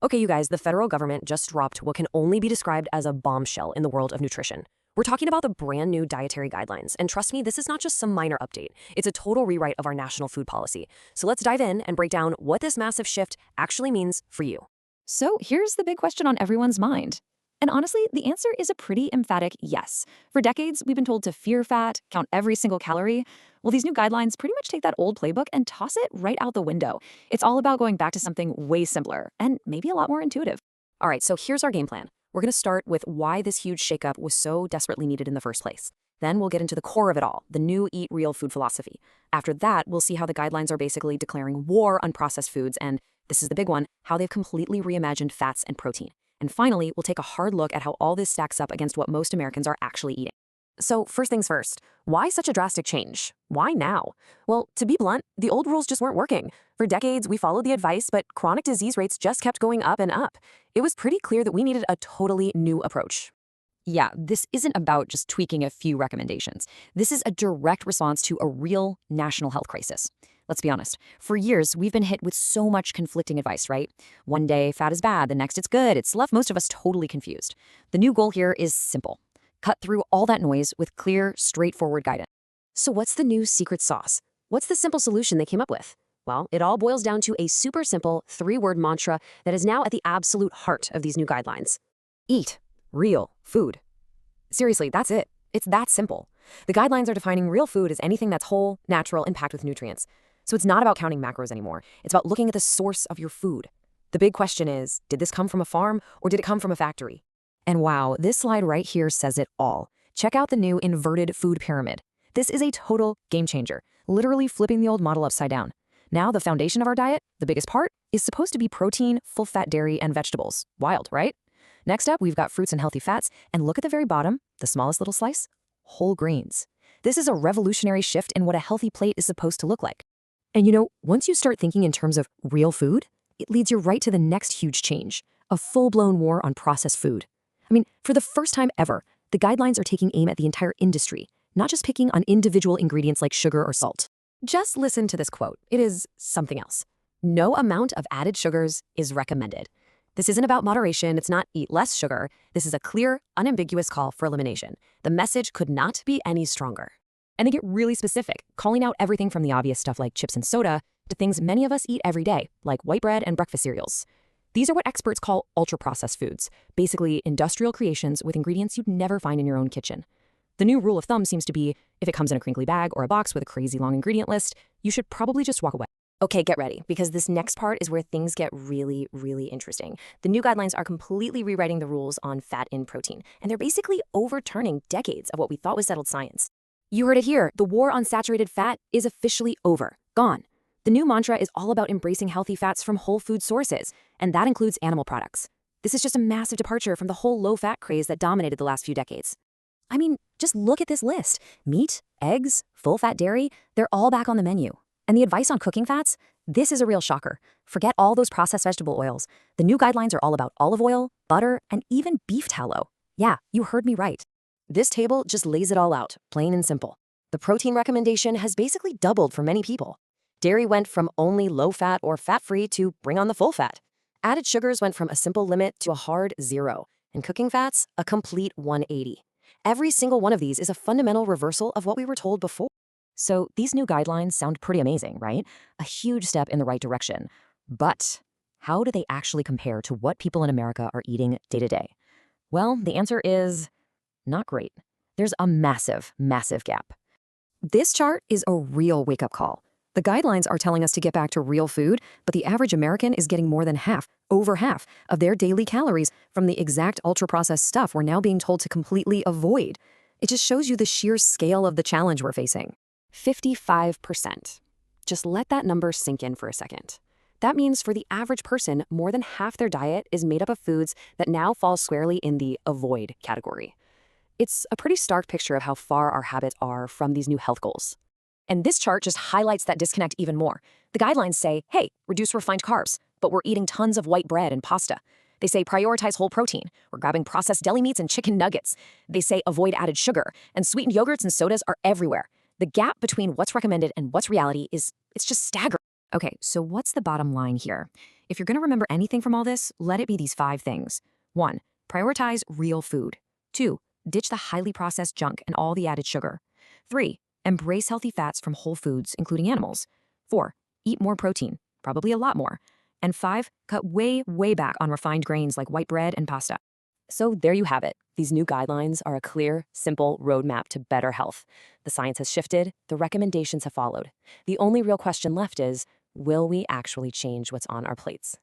Okay, you guys, the federal government just dropped what can only be described as a bombshell in the world of nutrition. We're talking about the brand new dietary guidelines, and trust me, this is not just some minor update. It's a total rewrite of our national food policy. So let's dive in and break down what this massive shift actually means for you. So here's the big question on everyone's mind. And honestly, the answer is a pretty emphatic yes. For decades, we've been told to fear fat, count every single calorie. Well, these new guidelines pretty much take that old playbook and toss it right out the window. It's all about going back to something way simpler and maybe a lot more intuitive. All right, so here's our game plan. We're going to start with why this huge shakeup was so desperately needed in the first place. Then we'll get into the core of it all, the new Eat Real food philosophy. After that, we'll see how the guidelines are basically declaring war on processed foods and, this is the big one, how they've completely reimagined fats and protein. And finally, we'll take a hard look at how all this stacks up against what most Americans are actually eating. So first things first, why such a drastic change? Why now? Well, to be blunt, the old rules just weren't working. For decades, we followed the advice, but chronic disease rates just kept going up and up. It was pretty clear that we needed a totally new approach. Yeah, this isn't about just tweaking a few recommendations. This is a direct response to a real national health crisis. Let's be honest. For years, we've been hit with so much conflicting advice, right? One day, fat is bad, the next it's good. It's left most of us totally confused. The new goal here is simple. Cut through all that noise with clear, straightforward guidance. So what's the new secret sauce? What's the simple solution they came up with? Well, it all boils down to a super simple 3-word mantra that is now at the absolute heart of these new guidelines. Eat real food. Seriously, that's it. It's that simple. The guidelines are defining real food as anything that's whole, natural, and packed with nutrients. So it's not about counting macros anymore. It's about looking at the source of your food. The big question is, did this come from a farm or did it come from a factory? And wow, this slide right here says it all. Check out the new inverted food pyramid. This is a total game changer, literally flipping the old model upside down. Now the foundation of our diet, the biggest part, is supposed to be protein, full-fat dairy, and vegetables. Wild, right? Next up, we've got fruits and healthy fats, and look at the very bottom, the smallest little slice, whole grains. This is a revolutionary shift in what a healthy plate is supposed to look like. And once you start thinking in terms of real food, it leads you right to the next huge change, a full-blown war on processed food. I mean, for the first time ever, the guidelines are taking aim at the entire industry, not just picking on individual ingredients like sugar or salt. Just listen to this quote. It is something else. No amount of added sugars is recommended. This isn't about moderation. It's not eat less sugar. This is a clear, unambiguous call for elimination. The message could not be any stronger. And they get really specific, calling out everything from the obvious stuff like chips and soda to things many of us eat every day, like white bread and breakfast cereals. These are what experts call ultra-processed foods, basically industrial creations with ingredients you'd never find in your own kitchen. The new rule of thumb seems to be, if it comes in a crinkly bag or a box with a crazy long ingredient list, you should probably just walk away. Okay, get ready, because this next part is where things get really, really interesting. The new guidelines are completely rewriting the rules on fat in protein, and they're basically overturning decades of what we thought was settled science. You heard it here. The war on saturated fat is officially over. Gone. The new mantra is all about embracing healthy fats from whole food sources, and that includes animal products. This is just a massive departure from the whole low-fat craze that dominated the last few decades. I mean, just look at this list. Meat, eggs, full-fat dairy, they're all back on the menu. And the advice on cooking fats? This is a real shocker. Forget all those processed vegetable oils. The new guidelines are all about olive oil, butter, and even beef tallow. Yeah, you heard me right. This table just lays it all out, plain and simple. The protein recommendation has basically doubled for many people. Dairy went from only low-fat or fat-free to bring on the full fat. Added sugars went from a simple limit to a hard 0. And cooking fats, a complete 180. Every single one of these is a fundamental reversal of what we were told before. So these new guidelines sound pretty amazing, right? A huge step in the right direction. But how do they actually compare to what people in America are eating day to day? Well, the answer is not great. There's a massive, massive gap. This chart is a real wake-up call. The guidelines are telling us to get back to real food, but the average American is getting more than half, over half, of their daily calories from the exact ultra-processed stuff we're now being told to completely avoid. It just shows you the sheer scale of the challenge we're facing. 55%. Just let that number sink in for a second. That means for the average person, more than half their diet is made up of foods that now fall squarely in the avoid category. It's a pretty stark picture of how far our habits are from these new health goals. And this chart just highlights that disconnect even more. The guidelines say, hey, reduce refined carbs, but we're eating tons of white bread and pasta. They say prioritize whole protein. We're grabbing processed deli meats and chicken nuggets. They say avoid added sugar, and sweetened yogurts and sodas are everywhere. The gap between what's recommended and what's reality it's just staggering. Okay, so what's the bottom line here? If you're going to remember anything from all this, let it be these 5 things. 1. Prioritize real food. 2. Ditch the highly processed junk and all the added sugar. 3. Embrace healthy fats from whole foods, including animals. 4. Eat more protein, probably a lot more. And 5. Cut way, way back on refined grains like white bread and pasta. So there you have it. These new guidelines are a clear, simple roadmap to better health. The science has shifted, the recommendations have followed. The only real question left is, will we actually change what's on our plates?